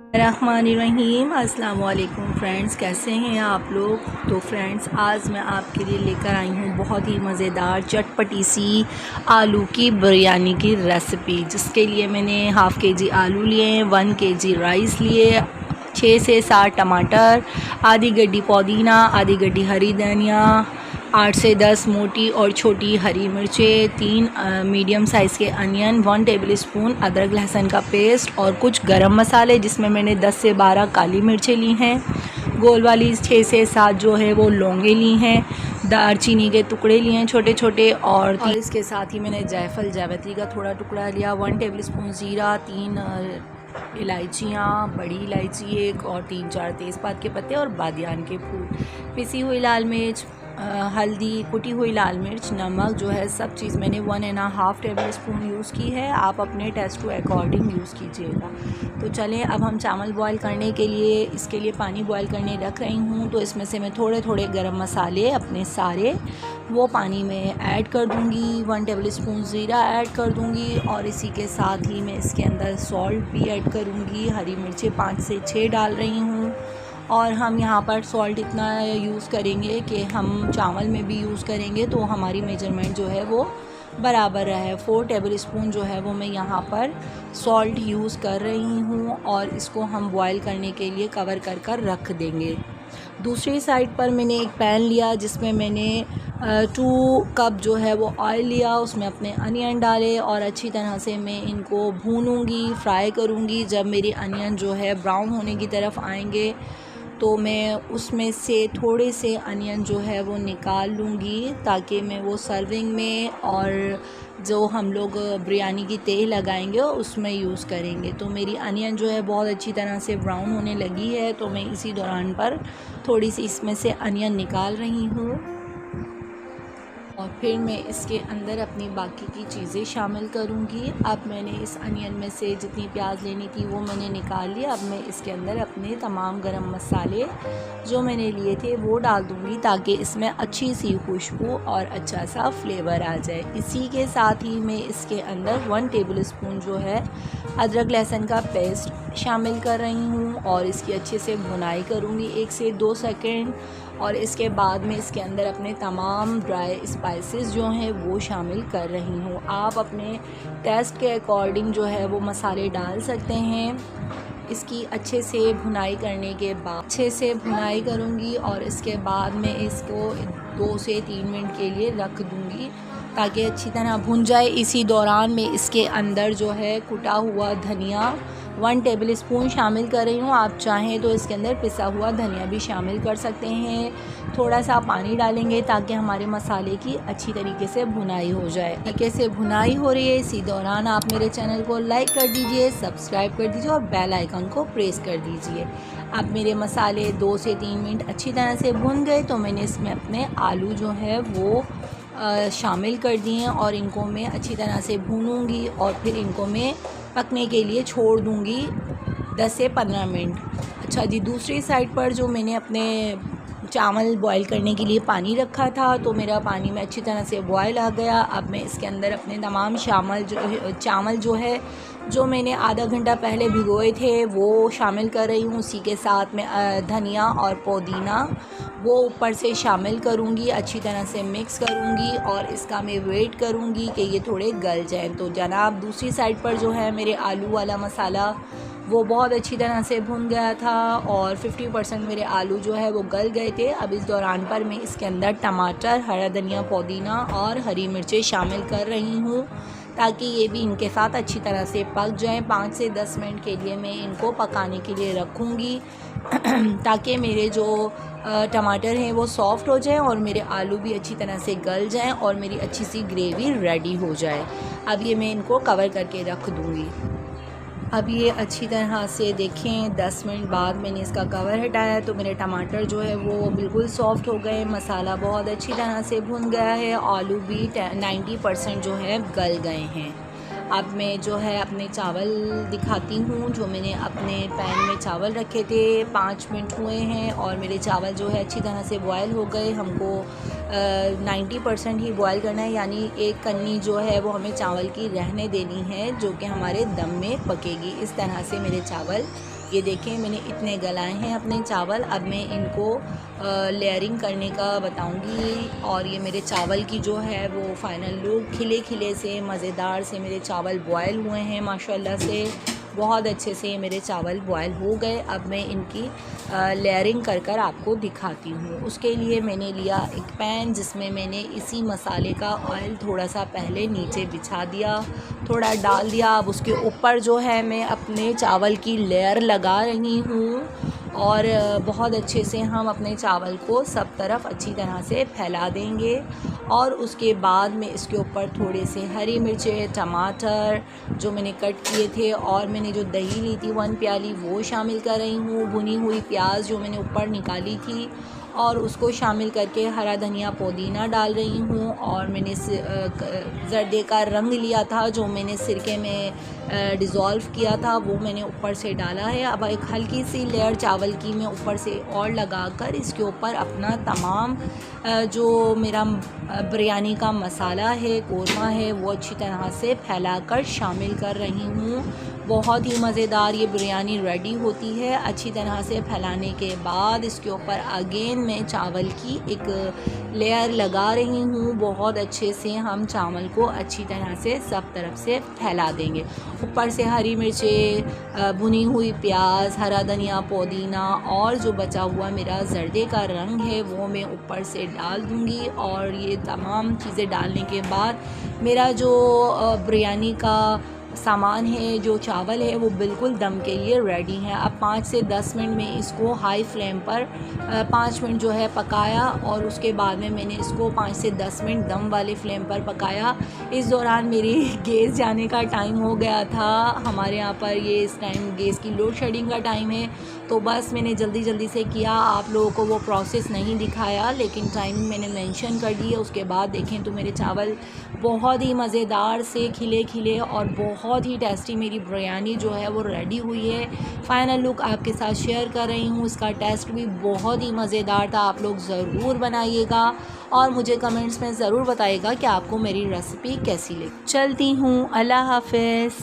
रहमानिर्रहीम। अस्सलाम वालेकुम फ्रेंड्स, कैसे हैं आप लोग। तो फ्रेंड्स, आज मैं आपके लिए लेकर आई हूँ बहुत ही मज़ेदार चटपटी सी आलू की बिरयानी की रेसिपी, जिसके लिए मैंने हाफ़ के जी आलू लिए, 1 केजी राइस लिए, 6 से 7 टमाटर, आधी गड्डी पुदीना, आधी गड्डी हरी धनिया, 8 से 10 मोटी और छोटी हरी मिर्चें, 3 मीडियम साइज़ के अनियन, 1 टेबलस्पून अदरक लहसुन का पेस्ट और कुछ गरम मसाले, जिसमें मैंने 10 से 12 काली मिर्चें ली हैं, गोल वाली 6 से 7 जो है वो लौंगे ली हैं, दालचीनी के टुकड़े लिए हैं छोटे छोटे, और इसके साथ ही मैंने जायफल जावित्री का थोड़ा टुकड़ा लिया, 1 टेबलस्पून ज़ीरा, 3 इलायचियाँ, बड़ी इलायची एक, और 3-4 तेज़पात के पत्ते और बादियान के फूल, पिसी हुई लाल मिर्च, हल्दी, कुटी हुई लाल मिर्च, नमक जो है सब चीज़ मैंने 1.5 टेबलस्पून यूज़ की है। आप अपने टेस्ट टू अकॉर्डिंग यूज़ कीजिएगा। तो चलें, अब हम चावल बॉईल करने के लिए, इसके लिए पानी बॉईल करने रख रही हूँ। तो इसमें से मैं थोड़े थोड़े गरम मसाले अपने सारे वो पानी में ऐड कर दूँगी, 1 टेबलस्पून ज़ीरा ऐड कर दूँगी, और इसी के साथ ही मैं इसके अंदर सॉल्ट भी ऐड करूँगी। हरी मिर्चें 5 से 6 डाल रही हूँ, और हम यहाँ पर सॉल्ट इतना यूज़ करेंगे कि हम चावल में भी यूज़ करेंगे, तो हमारी मेजरमेंट जो है वो बराबर रहे। 4 टेबलस्पून जो है वो मैं यहाँ पर सॉल्ट यूज़ कर रही हूँ, और इसको हम बॉईल करने के लिए कवर कर रख देंगे। दूसरी साइड पर मैंने एक पैन लिया, जिसमें मैंने 2 कप जो है वो ऑयल लिया, उसमें अपने अनियन डाले, और अच्छी तरह से मैं इनको भूनूंगी, फ्राई करूँगी। जब मेरे अनियन जो है ब्राउन होने की तरफ आएंगे, तो मैं उसमें से थोड़े से अनियन जो है वो निकाल लूँगी, ताकि मैं वो सर्विंग में और जो हम लोग बिरयानी की तेल लगाएंगे उसमें यूज़ करेंगे। तो मेरी अनियन जो है बहुत अच्छी तरह से ब्राउन होने लगी है, तो मैं इसी दौरान पर थोड़ी सी इसमें से अनियन निकाल रही हूँ, और फिर मैं इसके अंदर अपनी बाकी की चीज़ें शामिल करूँगी। अब मैंने इस अनियन में से जितनी प्याज लेनी थी वो मैंने निकाल लिया। अब मैं इसके अंदर अपने तमाम गरम मसाले जो मैंने लिए थे वो डाल दूँगी, ताकि इसमें अच्छी सी खुशबू और अच्छा सा फ्लेवर आ जाए। इसी के साथ ही मैं इसके अंदर 1 टेबलस्पून जो है अदरक लहसुन का पेस्ट शामिल कर रही हूँ, और इसकी अच्छे से भुनाई करूँगी 1 से 2 सेकंड, और इसके बाद में इसके अंदर अपने तमाम ड्राई स्पाइसेस जो हैं वो शामिल कर रही हूँ। आप अपने टेस्ट के अकॉर्डिंग जो है वो मसाले डाल सकते हैं। इसकी अच्छे से भुनाई करने के बाद अच्छे से भुनाई करूँगी, और इसके बाद मैं इसको 2 से 3 मिनट के लिए रख दूँगी, ताकि अच्छी तरह भुन जाए। इसी दौरान मैं इसके अंदर जो है कुटा हुआ धनिया 1 टेबलस्पून शामिल कर रही हूँ। आप चाहें तो इसके अंदर पिसा हुआ धनिया भी शामिल कर सकते हैं। थोड़ा सा पानी डालेंगे ताकि हमारे मसाले की अच्छी तरीके से भुनाई हो जाए। तरीके से भुनाई हो रही है, इसी दौरान आप मेरे चैनल को लाइक कर दीजिए, सब्सक्राइब कर दीजिए, और बेल आइकन को प्रेस कर दीजिए। अब मेरे मसाले 2 से 3 मिनट अच्छी तरह से भुन गए, तो मैंने इसमें अपने आलू जो है वो शामिल कर दिए, और इनको मैं अच्छी तरह से भूनूंगी, और फिर इनको मैं पकने के लिए छोड़ दूंगी 10 से 15 मिनट। अच्छा जी, दूसरी साइड पर जो मैंने अपने चावल बॉईल करने के लिए पानी रखा था, तो मेरा पानी में अच्छी तरह से बॉईल आ गया। अब मैं इसके अंदर अपने तमाम चावल जो है जो मैंने आधा घंटा पहले भिगोए थे वो शामिल कर रही हूँ। उसी के साथ में धनिया और पुदीना वो ऊपर से शामिल करूँगी, अच्छी तरह से मिक्स करूँगी, और इसका मैं वेट करूँगी कि ये थोड़े गल जाएं। तो जनाब, दूसरी साइड पर जो है मेरे आलू वाला मसाला वो बहुत अच्छी तरह से भुन गया था, और 50% मेरे आलू जो है वो गल गए थे। अब इस दौरान पर मैं इसके अंदर टमाटर, हरा धनिया, पुदीना और हरी मिर्चें शामिल कर रही हूँ, ताकि ये भी इनके साथ अच्छी तरह से पक जाएं। 5 से 10 मिनट के लिए मैं इनको पकाने के लिए रखूँगी, ताकि मेरे जो टमाटर हैं वो सॉफ़्ट हो जाएं, और मेरे आलू भी अच्छी तरह से गल जाएं, और मेरी अच्छी सी ग्रेवी रेडी हो जाए। अब ये मैं इनको कवर करके रख दूँगी। अब ये अच्छी तरह से देखें, 10 मिनट बाद मैंने इसका कवर हटाया, तो मेरे टमाटर जो है वो बिल्कुल सॉफ़्ट हो गए, मसाला बहुत अच्छी तरह से भुन गया है, आलू भी 90% जो है गल गए हैं। अब मैं जो है अपने चावल दिखाती हूँ। जो मैंने अपने पैन में चावल रखे थे, 5 मिनट हुए हैं, और मेरे चावल जो है अच्छी तरह से बॉयल हो गए। हमको 90% ही बॉयल करना है, यानी एक कन्नी जो है वो हमें चावल की रहने देनी है, जो कि हमारे दम में पकेगी। इस तरह से मेरे चावल ये देखें मैंने इतने गलाए हैं अपने चावल। अब मैं इनको लेयरिंग करने का बताऊंगी। और ये मेरे चावल की जो है वो फाइनल लुक, खिले खिले से मज़ेदार से मेरे चावल बॉयल हुए हैं माशाल्लाह से। बहुत अच्छे से मेरे चावल बॉयल हो गए। अब मैं इनकी लेयरिंग कर आपको दिखाती हूँ। उसके लिए मैंने लिया एक पैन, जिसमें मैंने इसी मसाले का ऑयल थोड़ा सा पहले नीचे बिछा दिया, थोड़ा डाल दिया। अब उसके ऊपर जो है मैं अपने चावल की लेयर लगा रही हूँ और बहुत अच्छे से हम अपने चावल को सब तरफ अच्छी तरह से फैला देंगे। और उसके बाद में इसके ऊपर थोड़े से हरी मिर्चें, टमाटर जो मैंने कट किए थे, और मैंने जो दही ली थी 1 प्याली वो शामिल कर रही हूँ। भुनी हुई प्याज जो मैंने ऊपर निकाली थी और उसको शामिल करके हरा धनिया पुदीना डाल रही हूँ। और मैंने ज़र्दे का रंग लिया था जो मैंने सिरके में डिज़ोल्व किया था, वो मैंने ऊपर से डाला है। अब एक हल्की सी लेयर चावल की मैं ऊपर से और लगाकर इसके ऊपर अपना तमाम जो मेरा बिरयानी का मसाला है, कोरमा है, वो अच्छी तरह से फैलाकर शामिल कर रही हूँ। बहुत ही मज़ेदार ये बिरयानी रेडी होती है। अच्छी तरह से फैलाने के बाद इसके ऊपर अगेन मैं चावल की एक लेयर लगा रही हूँ। बहुत अच्छे से हम चावल को अच्छी तरह से सब तरफ से फैला देंगे। ऊपर से हरी मिर्चें, भुनी हुई प्याज, हरा धनिया पुदीना और जो बचा हुआ मेरा जर्दे का रंग है वो मैं ऊपर से डाल दूँगी। और ये तमाम चीज़ें डालने के बाद मेरा जो बिरयानी का सामान है, जो चावल है, वो बिल्कुल दम के लिए रेडी है। अब 5 से 10 मिनट में इसको हाई फ्लेम पर 5 मिनट जो है पकाया और उसके बाद में मैंने इसको 5 से 10 मिनट दम वाले फ्लेम पर पकाया। इस दौरान मेरी गैस जाने का टाइम हो गया था। हमारे यहाँ पर ये इस टाइम गैस की लोड शेडिंग का टाइम है, तो बस मैंने जल्दी से किया। आप लोगों को वो प्रोसेस नहीं दिखाया, लेकिन टाइमिंग मैंने मेंशन कर दी है। उसके बाद देखें तो मेरे चावल बहुत ही मज़ेदार से खिले खिले और बहुत ही टेस्टी मेरी बिरयानी जो है वो रेडी हुई है। फ़ाइनल लुक आपके साथ शेयर कर रही हूँ। इसका टेस्ट भी बहुत ही मज़ेदार था। आप लोग ज़रूर बनाइएगा और मुझे कमेंट्स में ज़रूर बताइएगा कि आपको मेरी रेसिपी कैसी लगी। चलती हूँ, अल्लाह हाफ़िज़।